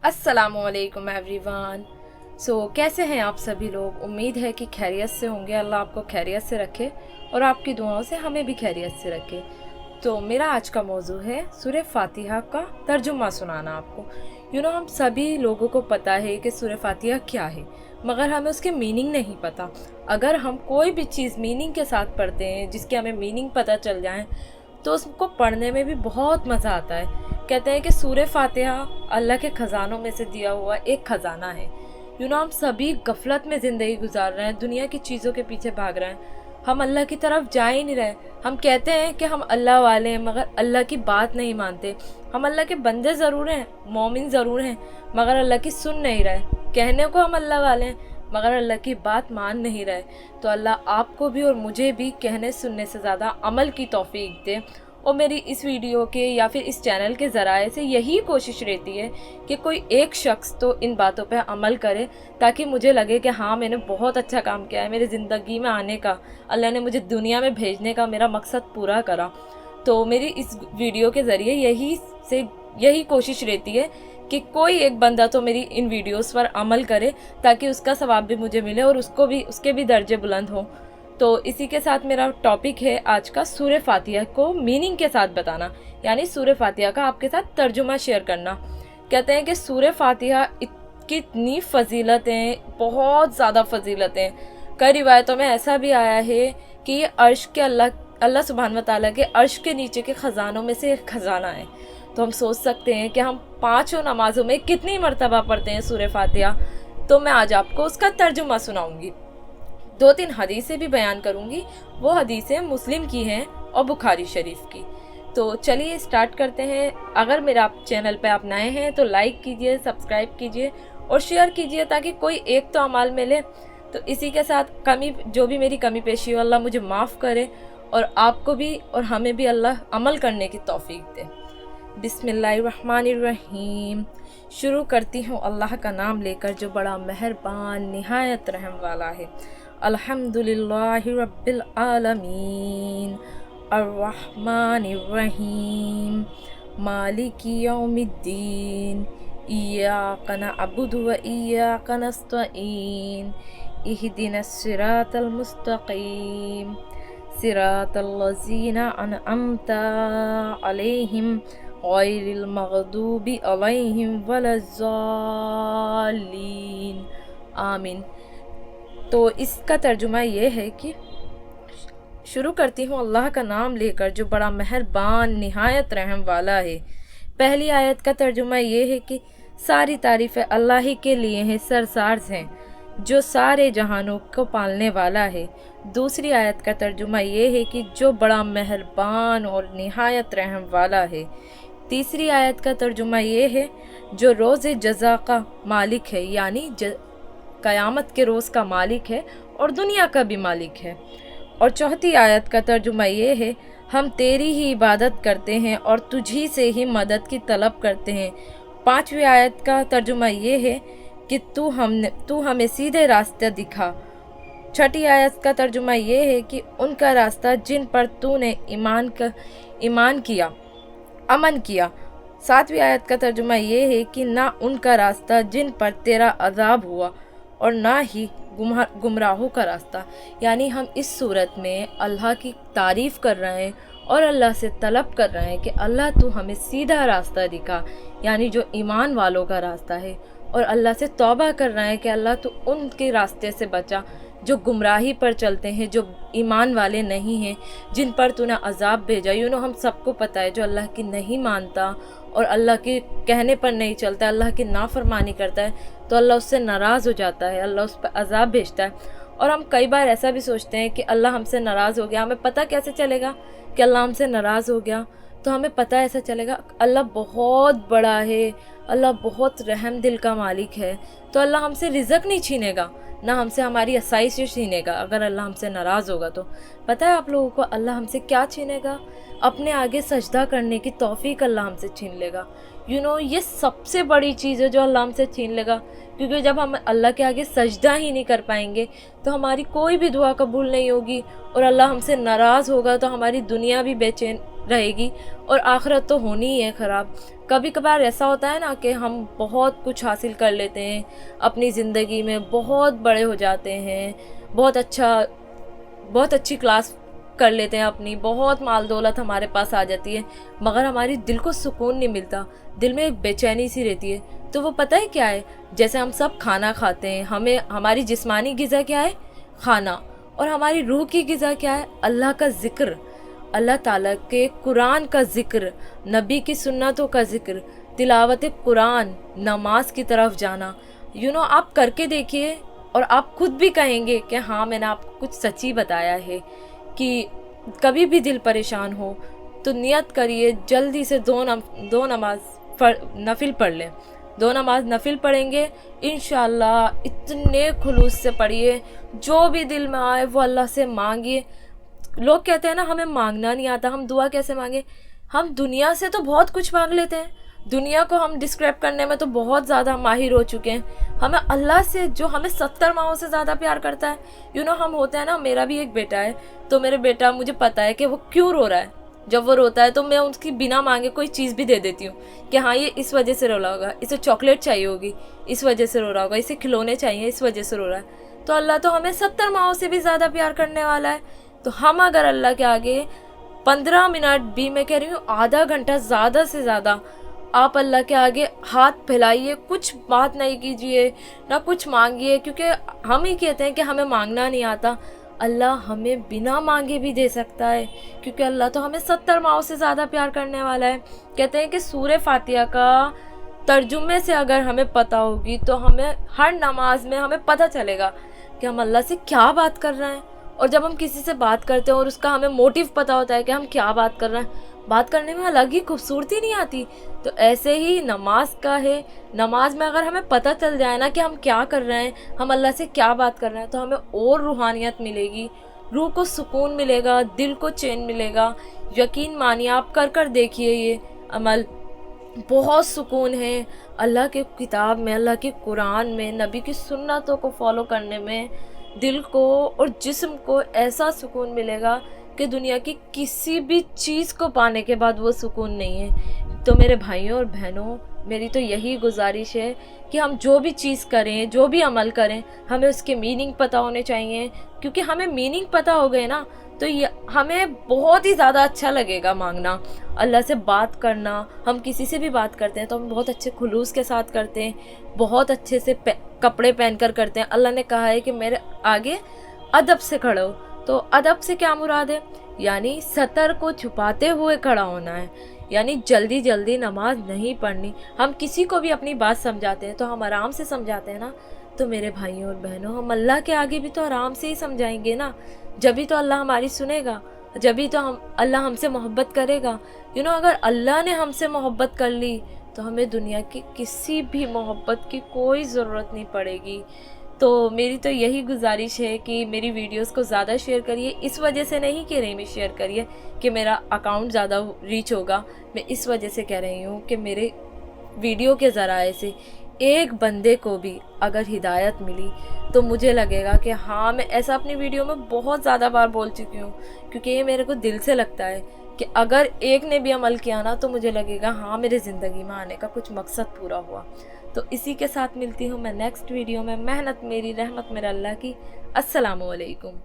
अस्सलामुअलैकुम एवरीवन। कैसे हैं आप सभी लोग। उम्मीद है कि खैरियत से होंगे। अल्लाह आपको खैरियत से रखे और आपकी दुआओं से हमें भी खैरियत से रखे। तो मेरा आज का मौजू है सूरह फातिहा का तर्जुमा सुनाना आपको। हम सभी लोगों को पता है कि सूरह फातिहा क्या है, मगर हमें उसके मीनिंग नहीं पता। अगर हम कोई भी चीज़ मीनिंग के साथ पढ़ते हैं, जिसके हमें मीनिंग पता चल जाए, तो उसको पढ़ने में भी बहुत मज़ा आता है। कहते हैं कि सूरह फातिहा अल्लाह के ख़जानों में से दिया हुआ एक ख़जाना है। हम सभी गफलत में ज़िंदगी गुजार रहे हैं, दुनिया की चीज़ों के पीछे भाग रहे हैं, हम अल्लाह की तरफ जा ही नहीं रहे। हम कहते हैं कि हम अल्लाह वाले हैं, मगर अल्लाह की बात नहीं मानते। हम अल्लाह के बंदे ज़रूर हैं, मोमिन ज़रूर हैं, मगर अल्लाह की सुन नहीं रहे। कहने को हम अल्लाह वाले हैं, मगर अल्लाह की बात मान नहीं रहे। तो अल्लाह आपको भी और मुझे भी कहने सुनने से ज़्यादा अमल की तौफीक दे। और मेरी इस वीडियो के या फिर इस चैनल के ज़राए से यही कोशिश रहती है कि कोई एक शख्स तो इन बातों पर अमल करे, ताकि मुझे लगे कि हाँ, मैंने बहुत अच्छा काम किया है, मेरी ज़िंदगी में आने का, अल्लाह ने मुझे दुनिया में भेजने का मेरा मकसद पूरा करा। तो मेरी इस वीडियो के ज़रिए यही कोशिश रहती है कि कोई एक बंदा तो मेरी इन वीडियोस पर अमल करे, ताकि उसका सवाब भी मुझे मिले और उसके भी दर्जे बुलंद हों। तो इसी के साथ मेरा टॉपिक है आज का सूरह फातिहा को मीनिंग के साथ बताना, यानी सूरह फातिहा का आपके साथ तर्जुमा शेयर करना। कहते हैं कि सूरह फातिहा की इतनी फ़जीलतें, बहुत ज़्यादा फ़जीलतें। कई रिवायतों में ऐसा भी आया है कि ये अर्श के अल्लाह सुब्हान व तआला के अर्श के नीचे के ख़जानों में से एक ख़जाना है। तो हम सोच सकते हैं कि हम पाँचों नमाज़ों में कितनी मरतबा पढ़ते हैं सूरह फातिहा। तो मैं आज आपको उसका तर्जुमा सुनाऊंगी, 2-3 हदीसें भी बयान करूंगी। वो हदीसें मुस्लिम की हैं और बुखारी शरीफ की। तो चलिए स्टार्ट करते हैं। अगर मेरा चैनल पे आप नए हैं तो लाइक कीजिए, सब्सक्राइब कीजिए और शेयर कीजिए, ताकि कोई एक तो अमाल मिले। तो इसी के साथ जो भी मेरी कमी पेशी हो, अल्लाह मुझे माफ़ करे और आपको भी और हमें भी अल्लाह अमल करने की तौफीक दे। बिस्मिल्लाहिर्रहमानिर्रहीम। शुरू करती हूँ अल्लाह का नाम लेकर, जो बड़ा मेहरबान निहायत रहम वाला है। अल्हम्दुलिल्लाहि रब्बिल आलमीन, अर्रहमानिर्रहीम, मालिकी यौमिद्दीन, इय्याका नअबुदु व इय्याका नस्तईन, इहदिनस सिरातल मुस्तकीम, सिरातल लज़ीना अनअमता अलैहिम गैरिल मग़दूबि अलैहिम वलज़्ज़ालीन, आमीन। तो इसका तर्जुमा ये है कि शुरू करती हूँ अल्लाह का नाम लेकर, जो बड़ा मेहरबान निहायत रहम वाला है। पहली आयत का तर्जुमा ये है कि सारी तारीफ़ें अल्लाह ही के लिए हैं, सरसार्ज हैं, जो सारे जहानों को पालने वाला है। दूसरी आयत का तर्जुमा ये है कि जो बड़ा मेहरबान और निहायत रहम वाला है। तीसरी आयत का तर्जुमा ये है, जो रोज़ जज़ा का मालिक है, यानी क़यामत के रोज़ का मालिक है और दुनिया का भी मालिक है। और चौथी आयत का तर्जुमा ये है, हम तेरी ही इबादत करते हैं और तुझी से ही मदद की तलब करते हैं। पाँचवीं आयत का तर्जुमा ये है कि तू हमें सीधे रास्ते दिखा। छठी आयत का तर्जुमा ये है कि उनका रास्ता जिन पर तूने अमन किया। सातवीं आयत का तर्जुमा ये है कि ना उनका रास्ता जिन पर तेरा अज़ाब हुआ, और ना ही गुमराहों का रास्ता। यानी हम इस सूरत में अल्लाह की तारीफ़ कर रहे हैं और अल्लाह से तलब कर रहे हैं कि अल्लाह तू हमें सीधा रास्ता दिखा, यानी जो ईमान वालों का रास्ता है। और अल्लाह से तौबा कर रहे हैं कि अल्लाह तू उनके रास्ते से बचा जो गुमराही पर चलते हैं, जो ईमान वाले नहीं हैं, जिन पर तूने अज़ाब भेजा। हम सबको पता है, जो अल्लाह की नहीं मानता और अल्लाह के कहने पर नहीं चलता, अल्लाह की नाफरमानी करता है, तो अल्लाह उससे नाराज़ हो जाता है, अल्लाह उस पर अज़ाब भेजता है। और हम कई बार ऐसा भी सोचते हैं कि अल्लाह हमसे नाराज़ हो गया। हमें पता कैसे चलेगा कि अल्लाह हमसे नाराज़ हो गया? तो हमें पता ऐसा चलेगा, अल्लाह बहुत बड़ा है, अल्लाह बहुत रहम दिल का मालिक है। तो अल्लाह हमसे रिज़्क़ नहीं छीनेगा, ना हमसे हमारी आसाइश छीनेगा। अगर अल्लाह हमसे नाराज़ होगा तो पता है आप लोगों को अल्लाह हमसे क्या छीनेगा? अपने आगे सजदा करने की तौफीक अल्लाह हमसे छीन लेगा। ये सबसे बड़ी चीज़ है जो अल्लाह हमसे छीन लेगा, क्योंकि जब हम अल्लाह के आगे सजदा ही नहीं कर पाएंगे तो हमारी कोई भी दुआ कबूल नहीं होगी। और अल्लाह हमसे नाराज़ होगा तो हमारी दुनिया भी बेचैन رہے گی اور آخرت تو ہونی ہی ہے خراب۔ کبھی کبھار ایسا ہوتا ہے نا کہ ہم بہت کچھ حاصل کر لیتے ہیں اپنی زندگی میں، بہت بڑے ہو جاتے ہیں، بہت اچھی کلاس کر لیتے ہیں اپنی، بہت مال دولت ہمارے پاس آ جاتی ہے، مگر ہماری دل کو سکون نہیں ملتا، دل میں ایک بے چینی سی رہتی ہے۔ تو وہ پتہ ہے کیا ہے؟ جیسے ہم سب کھانا کھاتے ہیں، ہماری جسمانی غذا کیا ہے؟ کھانا۔ اور ہماری روح کی غذا کیا ہے؟ اللہ کا ذکر، اللہ تعالیٰ کے قرآن کا ذکر، نبی کی سنتوں کا ذکر، تلاوت قرآن، نماز کی طرف جانا۔ آپ کر کے دیکھیے اور آپ خود بھی کہیں گے کہ ہاں میں نے آپ کو کچھ سچی بتایا ہے۔ کہ کبھی بھی دل پریشان ہو تو نیت کریے، جلدی سے دو نماز نفل پڑھ لیں، 2 نماز نفل پڑھیں گے انشاءاللہ، اتنے خلوص سے پڑھیے، جو بھی دل میں آئے وہ اللہ سے مانگیے۔ لوگ کہتے ہیں نا ہمیں مانگنا نہیں آتا، ہم دعا کیسے مانگیں؟ ہم دنیا سے تو بہت کچھ مانگ لیتے ہیں، دنیا کو ہم ڈسکرائب کرنے میں تو بہت زیادہ ماہر ہو چکے ہیں، ہمیں اللہ سے جو ہمیں 70 ماہوں سے زیادہ پیار کرتا ہے، ہم ہوتے ہیں نا، میرا بھی ایک بیٹا ہے، تو میرے بیٹا مجھے پتا ہے کہ وہ کیوں رو رہا ہے، جب وہ روتا ہے تو میں اس کی بنا مانگے کوئی چیز بھی دے دیتی ہوں کہ ہاں یہ اس وجہ سے رو رہا ہوگا، اسے چاکلیٹ چاہیے ہوگی اس وجہ سے رو رہا ہوگا، اسے کھلونے چاہیے اس وجہ سے رو رہا ہے۔ تو اللہ تو ہمیں 70 ماہوں سے بھی زیادہ پیار کرنے والا ہے، تو ہم اگر اللہ کے آگے 15 منٹ بھی، میں کہہ رہی ہوں آدھا گھنٹہ زیادہ سے زیادہ آپ اللہ کے آگے ہاتھ پھیلائیے، کچھ بات نہیں کیجیے، نہ کچھ مانگیے، کیونکہ ہم ہی کہتے ہیں کہ ہمیں مانگنا نہیں آتا، اللہ ہمیں بنا مانگے بھی دے سکتا ہے، کیونکہ اللہ تو ہمیں 70 ماہوں سے زیادہ پیار کرنے والا ہے۔ کہتے ہیں کہ سورہ فاتحہ کا ترجمے سے اگر ہمیں پتہ ہوگی تو ہمیں ہر نماز میں ہمیں پتہ چلے گا کہ ہم اللہ سے کیا بات کر رہے ہیں، اور جب ہم کسی سے بات کرتے ہیں اور اس کا ہمیں موٹیو پتہ ہوتا ہے کہ ہم کیا بات کر رہے ہیں، بات کرنے میں الگ ہی خوبصورتی نہیں آتی۔ تو ایسے ہی نماز کا ہے، نماز میں اگر ہمیں پتہ چل جائے نا کہ ہم کیا کر رہے ہیں، ہم اللہ سے کیا بات کر رہے ہیں، تو ہمیں اور روحانیت ملے گی، روح کو سکون ملے گا، دل کو چین ملے گا۔ یقین مانیے، آپ کر دیکھیے یہ عمل، بہت سکون ہے اللہ کے کتاب میں، اللہ کے قرآن میں، نبی کی سنتوں کو فالو کرنے میں، دل کو اور جسم کو ایسا سکون ملے گا کہ دنیا کی کسی بھی چیز کو پانے کے بعد وہ سکون نہیں ہے۔ تو میرے بھائیوں اور بہنوں، میری تو یہی گزارش ہے کہ ہم جو بھی چیز کریں، جو بھی عمل کریں، ہمیں اس کے میننگ پتہ ہونے چاہیے، کیونکہ ہمیں میننگ پتہ ہو گئے نا تو ہمیں بہت ہی زیادہ اچھا لگے گا مانگنا، اللہ سے بات کرنا۔ ہم کسی سے بھی بات کرتے ہیں تو ہم بہت اچھے خلوص کے ساتھ کرتے ہیں، بہت اچھے سے کپڑے پہن کر کرتے ہیں۔ اللہ نے کہا ہے کہ میرے آگے ادب سے کھڑے ہو، تو ادب سے کیا مراد ہے؟ یعنی ستر کو چھپاتے ہوئے کھڑا ہونا ہے، یعنی جلدی جلدی نماز نہیں پڑھنی۔ ہم کسی کو بھی اپنی بات سمجھاتے ہیں تو ہم آرام سے سمجھاتے ہیں نا، تو میرے بھائیوں اور بہنوں، ہم اللہ کے آگے بھی تو آرام سے ہی سمجھائیں گے نا، جبھی تو اللہ ہماری سنے گا، جبھی تو اللہ ہم سے محبت کرے گا۔ اگر اللہ نے ہم سے محبت کر لی تو ہمیں دنیا کی کسی بھی محبت کی کوئی ضرورت نہیں پڑے گی۔ تو میری تو یہی گزارش ہے کہ میری ویڈیوز کو زیادہ شیئر کریے، اس وجہ سے نہیں کہہ رہی میں شیئر کریے کہ میرا اکاؤنٹ زیادہ ریچ ہوگا، میں اس وجہ سے کہہ رہی ہوں کہ میرے ویڈیو کے ذرائع سے ایک بندے کو بھی اگر ہدایت ملی تو مجھے لگے گا کہ ہاں، میں ایسا اپنی ویڈیو میں بہت زیادہ بار بول چکی ہوں، کیونکہ یہ میرے کو دل سے لگتا ہے کہ اگر ایک نے بھی عمل کیا نا تو مجھے لگے گا ہاں، میرے زندگی میں آنے کا کچھ مقصد پورا ہوا۔ تو اسی کے ساتھ ملتی ہوں میں نیکسٹ ویڈیو میں۔ محنت میری، رحمت میرا اللہ کی۔ السلام علیکم۔